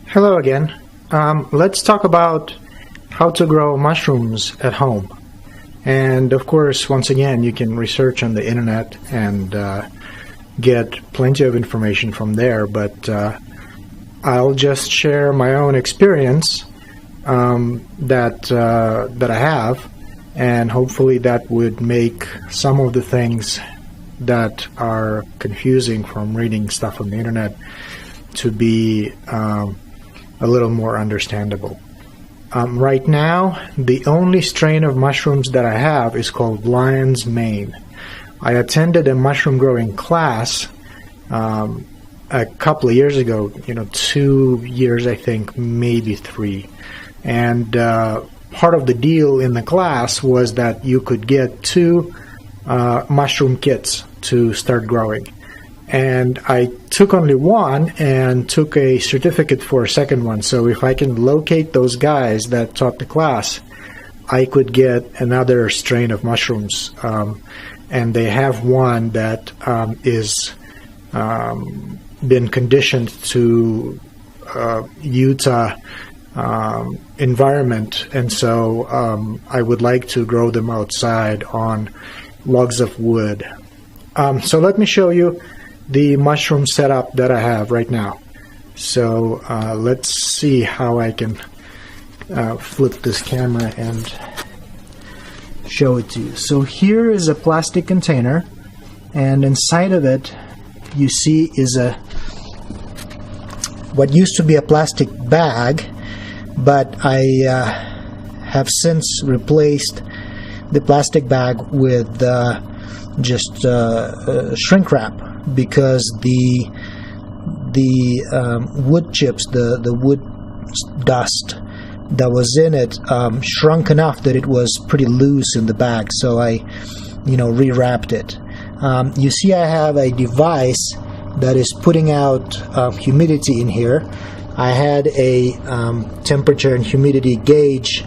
Hello again. Let's talk about how to grow mushrooms at home. And of course, once again, you can research on the internet and get plenty of information from there. But I'll just share my own experience that I have, and hopefully that would make some of the things that are confusing from reading stuff on the internet to be a little more understandable. Right now, the only strain of mushrooms that I have is called lion's mane. I attended a mushroom growing class a couple of years ago, 2 years, I think, maybe 3. And part of the deal in the class was that you could get 2 mushroom kits to start growing. And I took only one and took a certificate for a second one. So if I can locate those guys that taught the class, I could get another strain of mushrooms. And they have one that is been conditioned to Utah environment. And so I would like to grow them outside on logs of wood. So let me show you the mushroom setup that I have right now. So let's see how I can flip this camera and show it to you. So here is a plastic container, and inside of it you see is what used to be a plastic bag, but I have since replaced the plastic bag with just shrink wrap, because the wood chips, the wood dust that was in it shrunk enough that it was pretty loose in the bag, so I rewrapped it. You see I have a device that is putting out humidity in here. I had a temperature and humidity gauge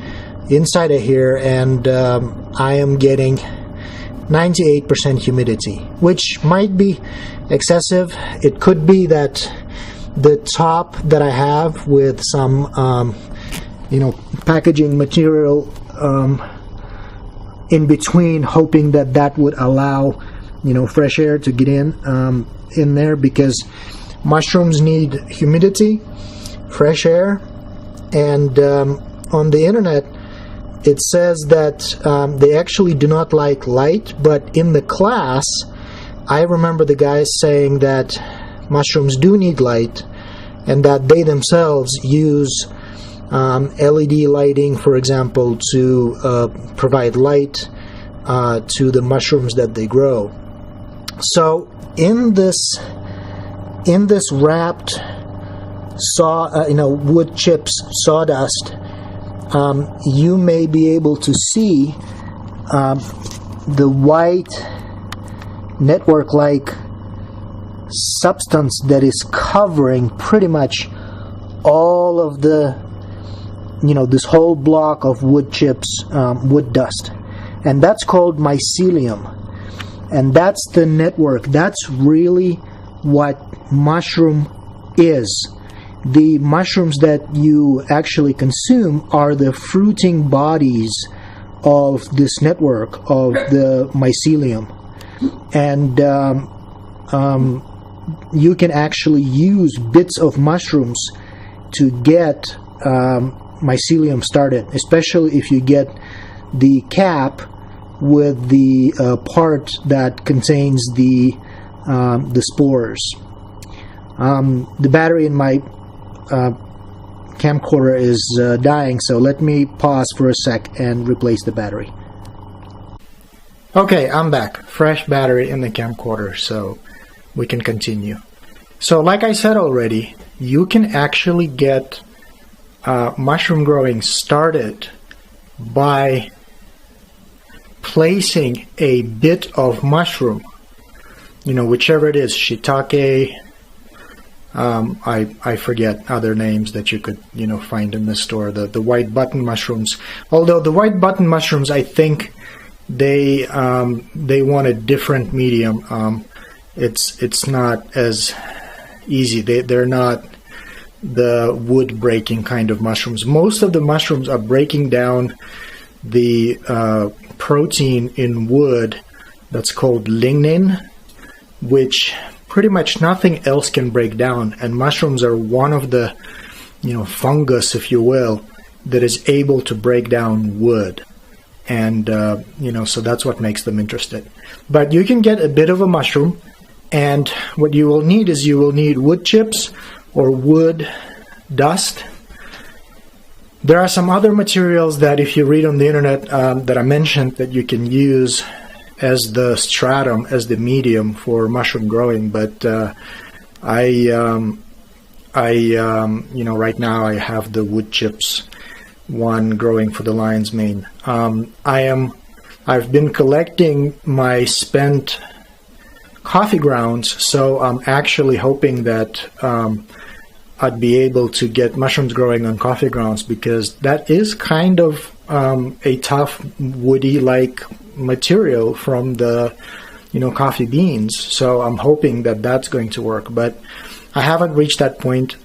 inside of here, and I am getting 98% humidity, which might be excessive. It could be that the top that I have with some packaging material in between, hoping that would allow fresh air to get in there, because mushrooms need humidity, fresh air, and on the internet it says that they actually do not like light, but in the class I remember the guys saying that mushrooms do need light, and that they themselves use LED lighting, for example, to provide light to the mushrooms that they grow. So in this wrapped wood chips sawdust, you may be able to see the white network-like substance that is covering pretty much all of the this whole block of wood chips, wood dust, and that's called mycelium, and that's the network. That's really what mushroom is. The mushrooms that you actually consume are the fruiting bodies of this network of the mycelium, and you can actually use bits of mushrooms to get mycelium started, especially if you get the cap with the part that contains the spores. The battery in my camcorder is dying, so let me pause for a sec and replace the battery. Okay, I'm back. Fresh battery in the camcorder, so we can continue. So like I said already, you can actually get mushroom growing started by placing a bit of mushroom, whichever it is, shiitake, I forget other names that you could find in the store, the white button mushrooms. Although the white button mushrooms, I think they want a different medium. It's not as easy. They're not the wood breaking kind of mushrooms. Most of the mushrooms are breaking down the protein in wood that's called lignin, which pretty much nothing else can break down. And mushrooms are one of the, fungus, if you will, that is able to break down wood. And, so that's what makes them interested. But you can get a bit of a mushroom, and what you will need is you will need wood chips or wood dust. There are some other materials that, if you read on the internet, that I mentioned, that you can use as the stratum, as the medium for mushroom growing. But right now I have the wood chips one growing for the lion's mane. I've been collecting my spent coffee grounds, so I'm actually hoping that I'd be able to get mushrooms growing on coffee grounds, because that is kind of a tough woody-like material from the coffee beans. So I'm hoping that that's going to work, but I haven't reached that point.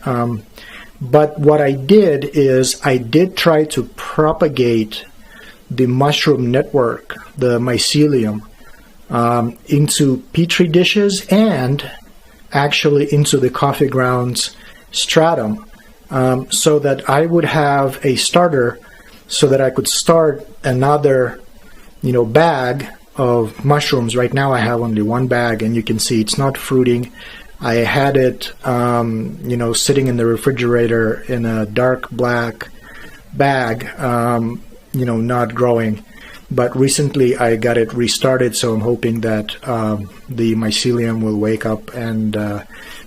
But what I did is I did try to propagate the mushroom network, the mycelium, into petri dishes and actually into the coffee grounds stratum, so that I would have a starter, so that I could start another bag of mushrooms. Right now I have only one bag, and you can see it's not fruiting. I had it sitting in the refrigerator in a dark black bag, not growing. But recently I got it restarted, so I'm hoping that the mycelium will wake up and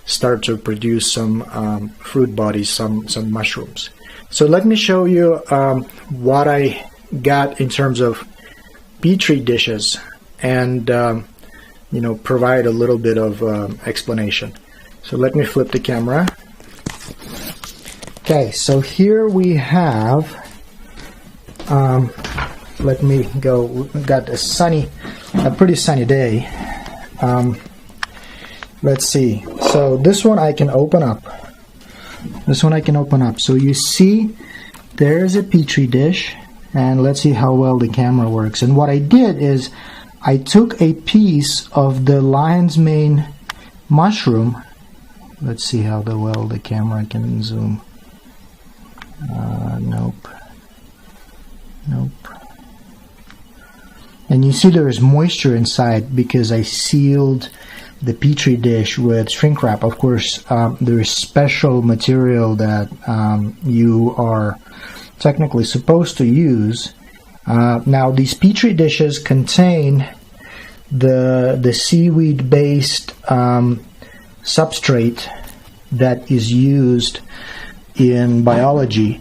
start to produce some fruit bodies, some mushrooms. So let me show you what I got in terms of petri dishes, and provide a little bit of explanation. So let me flip the camera. Okay, so here we have, let me go, we've got a pretty sunny day. Let's see, so this one I can open up. So you see there's a petri dish, and let's see how well the camera works. And what I did is I took a piece of the lion's mane mushroom. Let's see how well the camera can zoom. Nope. And you see there is moisture inside because I sealed the petri dish with shrink wrap. Of course, there is special material that you are technically supposed to use. Now, these petri dishes contain the seaweed-based substrate that is used in biology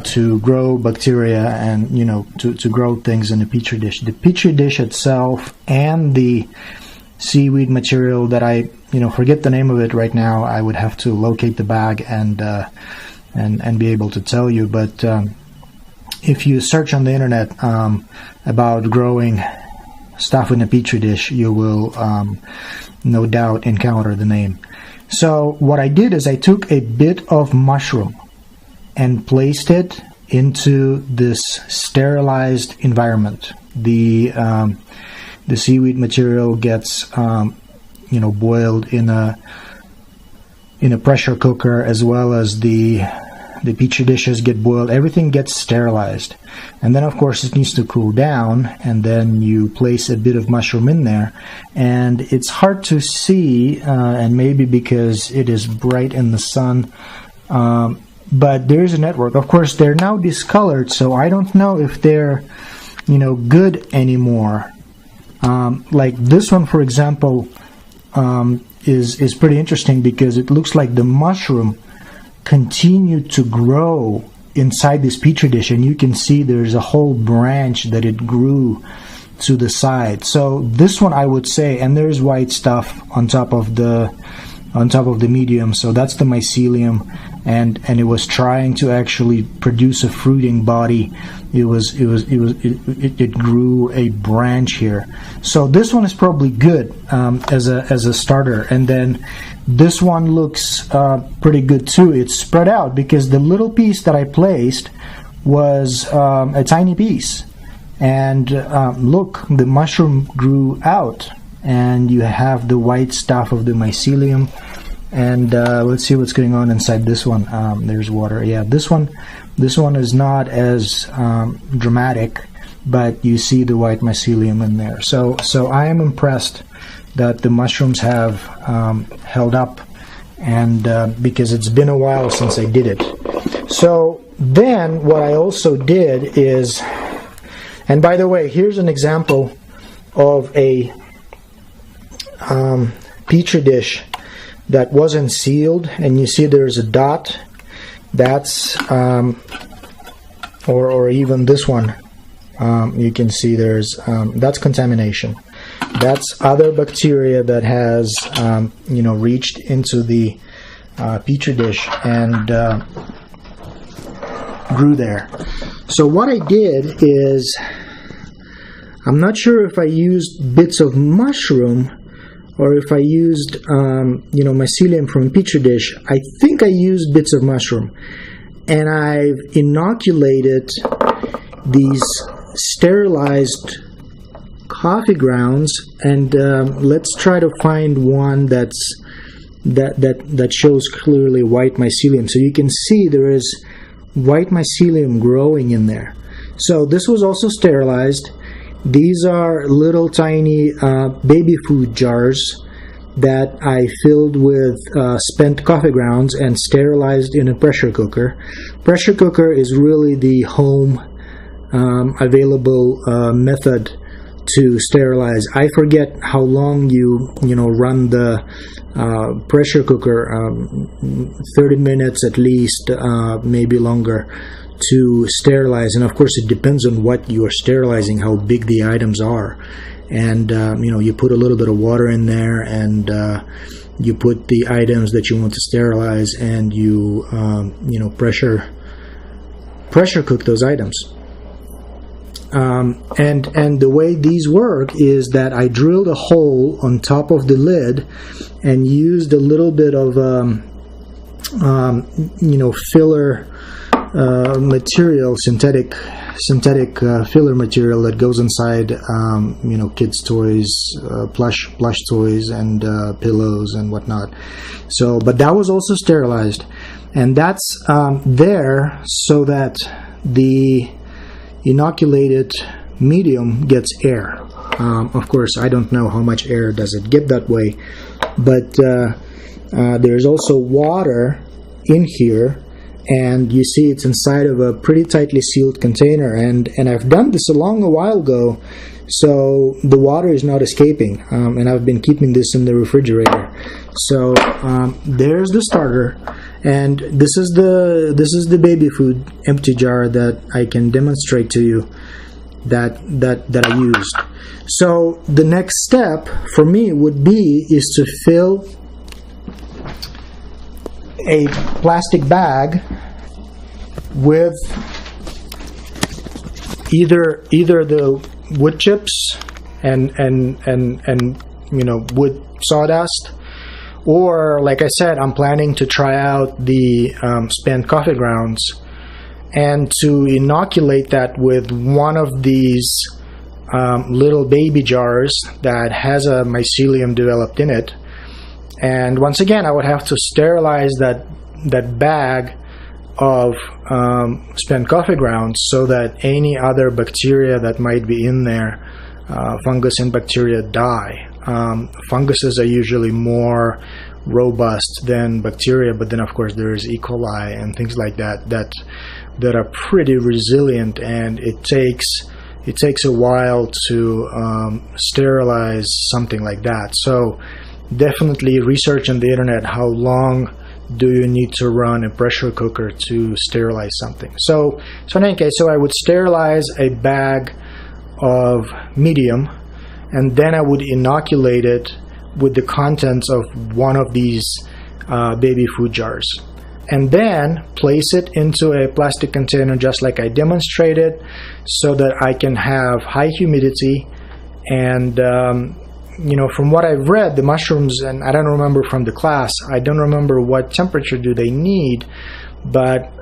to grow bacteria and to grow things in a petri dish. The petri dish itself and the seaweed material that I forget the name of it right now. I would have to locate the bag and be able to tell you. But if you search on the internet about growing stuff in a petri dish, you will no doubt encounter the name. So what I did is I took a bit of mushroom and placed it into this sterilized environment. The seaweed material gets boiled in a pressure cooker, as well as the petri dishes get boiled. Everything gets sterilized, and then of course it needs to cool down, and then you place a bit of mushroom in there. And it's hard to see, and maybe because it is bright in the sun, but there's a network. Of course they're now discolored, so I don't know if they're good anymore. Like this one, for example, is pretty interesting because it looks like the mushroom continued to grow inside this petri dish, and you can see there's a whole branch that it grew to the side. So this one, I would say, and there's white stuff on top of the on top of the medium. So that's the mycelium, and it was trying to actually produce a fruiting body. It grew a branch here. So this one is probably good as a starter. And then this one looks pretty good too. It's spread out because the little piece that I placed was a tiny piece. And look, the mushroom grew out, and you have the white stuff of the mycelium. And let's see what's going on inside this one. There's water. Yeah, this one is not as dramatic, but you see the white mycelium in there. So I am impressed that the mushrooms have held up, and because it's been a while since I did it. So then what I also did is, and by the way, here's an example of a petri dish that wasn't sealed, and you see there's a dot. That's or even this one, you can see there's that's contamination. That's other bacteria that has reached into the petri dish and grew there. So what I did is, I'm not sure if I used bits of mushroom or if I used mycelium from a petri dish. I think I used bits of mushroom, and I've inoculated these sterilized coffee grounds, and let's try to find one that shows clearly white mycelium. So you can see there is white mycelium growing in there. So this was also sterilized. These are little tiny baby food jars that I filled with spent coffee grounds and sterilized in a pressure cooker. Pressure cooker is really the home available method to sterilize. I forget how long you run the pressure cooker, 30 minutes at least, maybe longer, to sterilize. And of course it depends on what you are sterilizing, how big the items are. And you put a little bit of water in there, and you put the items that you want to sterilize, and you pressure cook those items. And the way these work is that I drilled a hole on top of the lid and used a little bit of filler material, synthetic filler material that goes inside kids' toys, plush toys, and pillows and whatnot. So, but that was also sterilized, and that's there so that the inoculated medium gets air. Of course, I don't know how much air does it get that way, but there's also water in here, and you see it's inside of a pretty tightly sealed container, and I've done this a while ago, so the water is not escaping, and I've been keeping this in the refrigerator. So there's the starter, and this is the baby food empty jar that I can demonstrate to you that I used. So the next step for me would be to fill a plastic bag with either the wood chips and wood sawdust, or, like I said, I'm planning to try out the spent coffee grounds and to inoculate that with one of these little baby jars that has a mycelium developed in it. And once again, I would have to sterilize that bag of spent coffee grounds so that any other bacteria that might be in there, fungus and bacteria, die. Funguses are usually more robust than bacteria, but then of course there is E. coli and things like that are pretty resilient, and it takes a while to sterilize something like that. So definitely research on the internet how long do you need to run a pressure cooker to sterilize something. So in any case, I would sterilize a bag of medium, and then I would inoculate it with the contents of one of these baby food jars, and then place it into a plastic container just like I demonstrated, so that I can have high humidity. And you know, from what I've read, the mushrooms, and I don't remember from the class, I don't remember what temperature do they need, but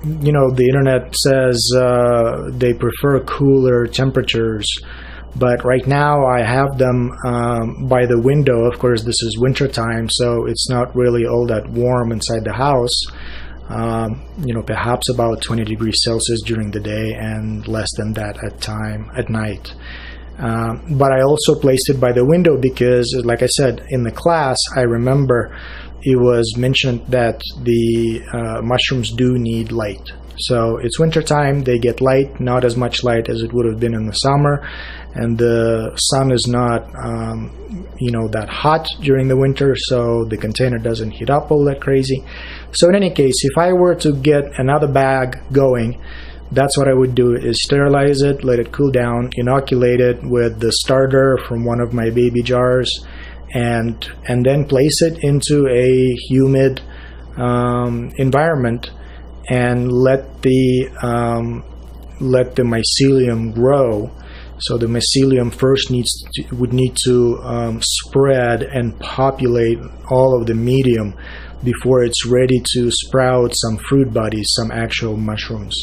you know, the internet says they prefer cooler temperatures. But right now I have them by the window. Of course, this is winter time, so it's not really all that warm inside the house. You know, perhaps about 20 degrees Celsius during the day and less than that at night. But I also placed it by the window because, like I said, in the class, I remember it was mentioned that the mushrooms do need light. So it's winter time, they get light, not as much light as it would have been in the summer, and the sun is not you know, that hot during the winter, so the container doesn't heat up all that crazy. So in any case, if I were to get another bag going, that's what I would do, is sterilize it, let it cool down, inoculate it with the starter from one of my baby jars, and then place it into a humid environment, and let the mycelium grow. So the mycelium first would need to spread and populate all of the medium before it's ready to sprout some fruit bodies, some actual mushrooms.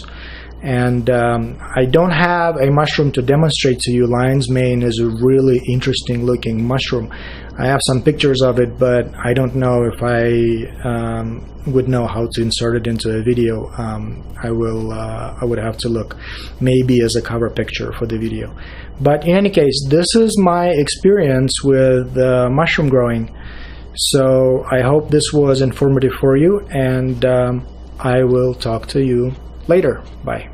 And I don't have a mushroom to demonstrate to you. Lion's mane is a really interesting looking mushroom. I have some pictures of it, but I don't know if I would know how to insert it into a video. I would have to look, maybe as a cover picture for the video. But in any case, this is my experience with mushroom growing. So I hope this was informative for you, and I will talk to you later. Bye.